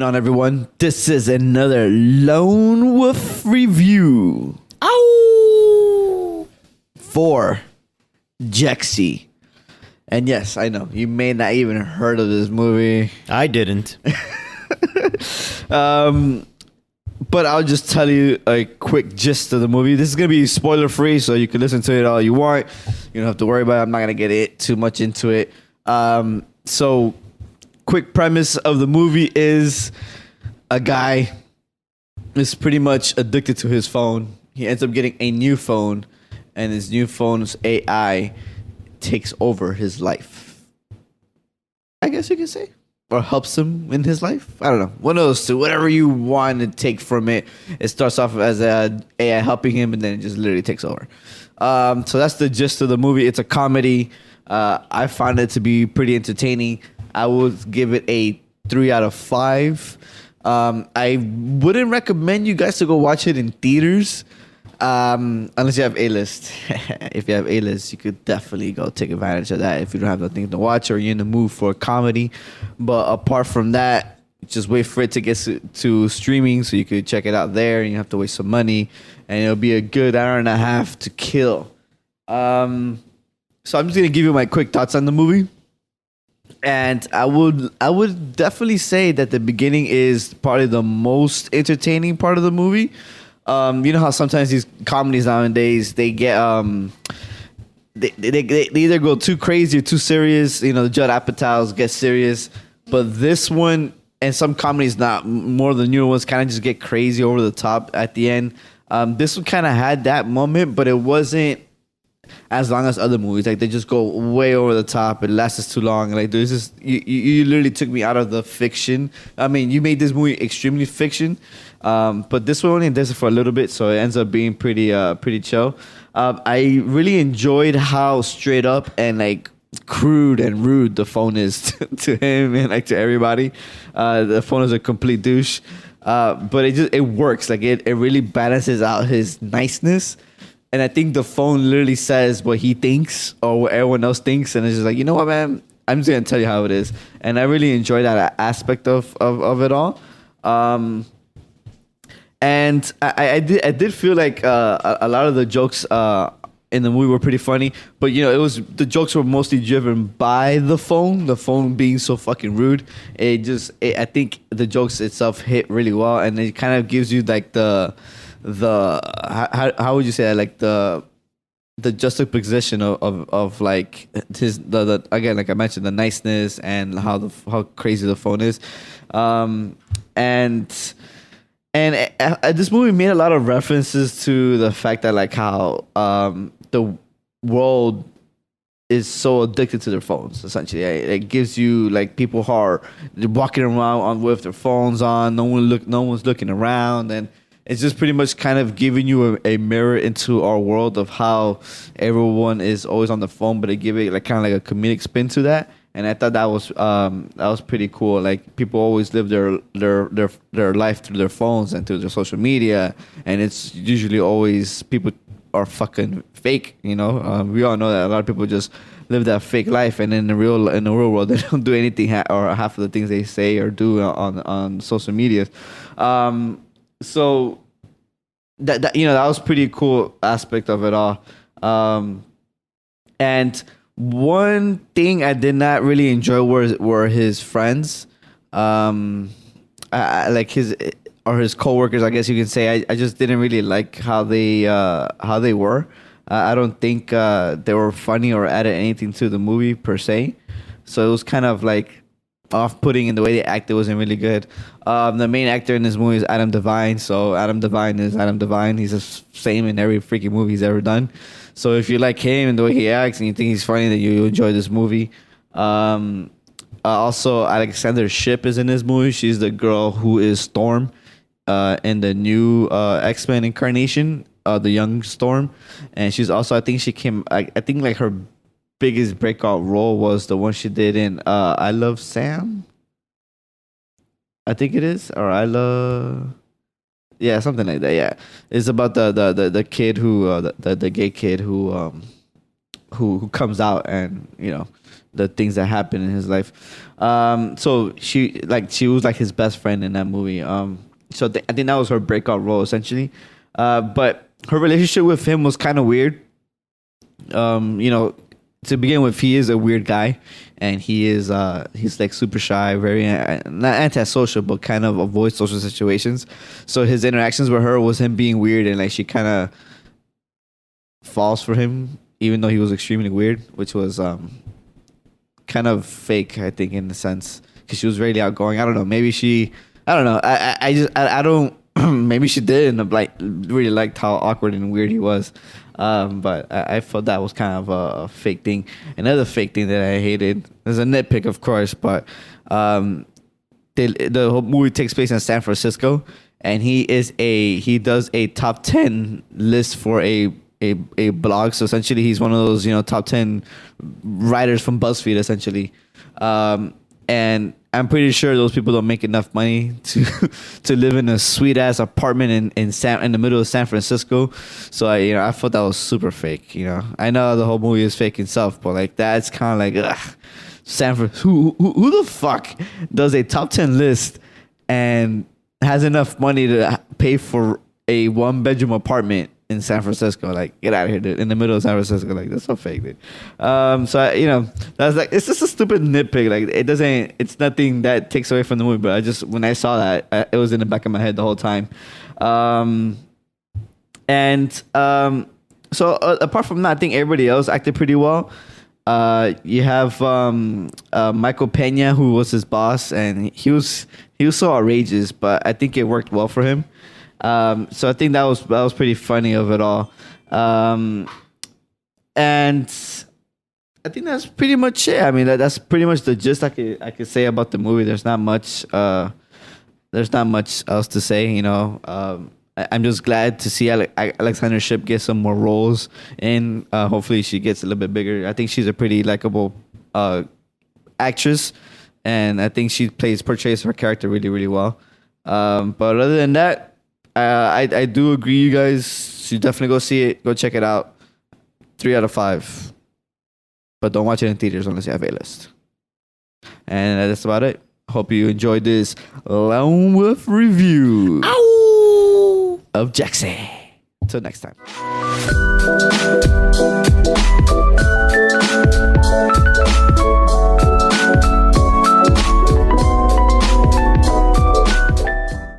on, everyone? This is another Lone Wolf review. Ow! For Jexi. And yes, I know, you may not even heard of this movie. I didn't. But I'll just tell you a quick gist of the movie. This is going to be spoiler free, so you can listen to it all you want. You don't have to worry about it. I'm not going to get too much into it. So, quick premise of the movie is a guy is pretty much addicted to his phone. He ends up getting a new phone, and his new phone's AI takes over his life, I guess you could say. Or helps him in his life. I don't know. One of those two. Whatever you want to take from it. It starts off as a AI helping him, and then it just literally takes over. So that's the gist of the movie. It's a comedy. I found it to be pretty entertaining. I would give it a 3 out of 5. I wouldn't recommend you guys to go watch it in theaters. Unless you have A-list. If you have A-list, you could definitely go take advantage of that if you don't have nothing to watch or you're in the mood for a comedy. But apart from that, just wait for it to get to streaming so you could check it out there, and you have to waste some money, and it'll be a good hour and a half to kill. So I'm just gonna give you my quick thoughts on the movie. And I would definitely say that the beginning is probably the most entertaining part of the movie. You know how sometimes these comedies nowadays they get they either go too crazy or too serious. You know, the Judd Apatows get serious, but this one and some comedies, not more than newer ones, kind of just get crazy over the top at the end. This one kind of had that moment, but it wasn't as long as other movies. Like, they just go way over the top. It lasts too long. Like, there's just you literally took me out of the fiction. I mean, you made this movie extremely fiction. But this one only does it for a little bit, so it ends up being pretty chill. I really enjoyed how straight up and like crude and rude the phone is to him and like to everybody. The phone is a complete douche, but it works. Like, it really balances out his niceness. And I think the phone literally says what he thinks or what everyone else thinks, and it's just like, you know what, man, I'm just gonna tell you how it is. And I really enjoy that aspect of it all. And I did feel like a lot of the jokes in the movie were pretty funny, but you know, the jokes were mostly driven by the phone being so fucking rude. I think the jokes itself hit really well, and it kind of gives you like the how would you say that? Like the juxtaposition of like the again, like I mentioned, the niceness and how crazy the phone is, and this movie made a lot of references to the fact that like how the world is so addicted to their phones. Essentially, it gives you like people who are walking around with their phones on. No one's looking around, and it's just pretty much kind of giving you a mirror into our world of how everyone is always on the phone, but they give it like kind of like a comedic spin to that. And I thought that was pretty cool. Like, people always live their life through their phones and through their social media, and it's usually always people are fucking fake. You know, we all know that a lot of people just live that fake life, and in the real world, they don't do anything or half of the things they say or do on social media. So that you know, that was pretty cool aspect of it all. And one thing I did not really enjoy were his friends, like his coworkers, I guess you can say. I just didn't really like how they were. I don't think they were funny or added anything to the movie per se. So it was kind of like off-putting, in the way they acted wasn't really good. The main actor in this movie is Adam Devine. So Adam Devine is Adam Devine. He's the same in every freaking movie he's ever done. So if you like him and the way he acts and you think he's funny, then you enjoy this movie. Also, Alexander Shipp is in this movie. She's the girl who is Storm in the new X-Men incarnation, the young Storm. And she's also, I think like her biggest breakout role was the one she did in I Love Sam, I think it is, or I Love, yeah, something like that. Yeah, it's about the kid who the gay kid who comes out and, you know, the things that happened in his life. So she was like his best friend in that movie. So I think that was her breakout role essentially. But her relationship with him was kind of weird. To begin with, he is a weird guy, and he's like super shy, very not antisocial, but kind of avoids social situations. So his interactions with her was him being weird, and like she kind of falls for him, even though he was extremely weird, which was kind of fake, I think, in the sense, because she was really outgoing. I don't know. Maybe I don't know. I don't. Maybe she did end up like really liked how awkward and weird he was. But I felt that was kind of a fake thing. Another fake thing that I hated. There's a nitpick, of course, but the whole movie takes place in San Francisco, and he does a top 10 list for a blog. So essentially, he's one of those top 10 writers from BuzzFeed, essentially. And I'm pretty sure those people don't make enough money to live in a sweet ass apartment in the middle of San Francisco. So I thought that was super fake. I know the whole movie is fake itself, but like that's kind of like who the fuck does a top 10 list and has enough money to pay for a 1-bedroom apartment in San Francisco? Like, get out of here, dude. In the middle of San Francisco. Like, that's so fake, dude. So that's like, it's just a stupid nitpick. Like, it's nothing that takes away from the movie, but when I saw that, it was in the back of my head the whole time. So apart from that, I think everybody else acted pretty well. You have Michael Pena, who was his boss, and he was so outrageous, but I think it worked well for him. So I think that was pretty funny of it all. And I think that's pretty much it. I mean, that's pretty much the gist I could say about the movie. There's not much else to say. I'm just glad to see Alexandra Shipp get some more roles, and hopefully she gets a little bit bigger. I think she's a pretty likable actress, and I think she portrays her character really, really well. But other than that, I do agree, you guys should definitely go see it. Go check it out. 3 out of 5. But don't watch it in theaters unless you have A-list. And that's about it. Hope you enjoyed this Lone Wolf review of Jexi. Till next time.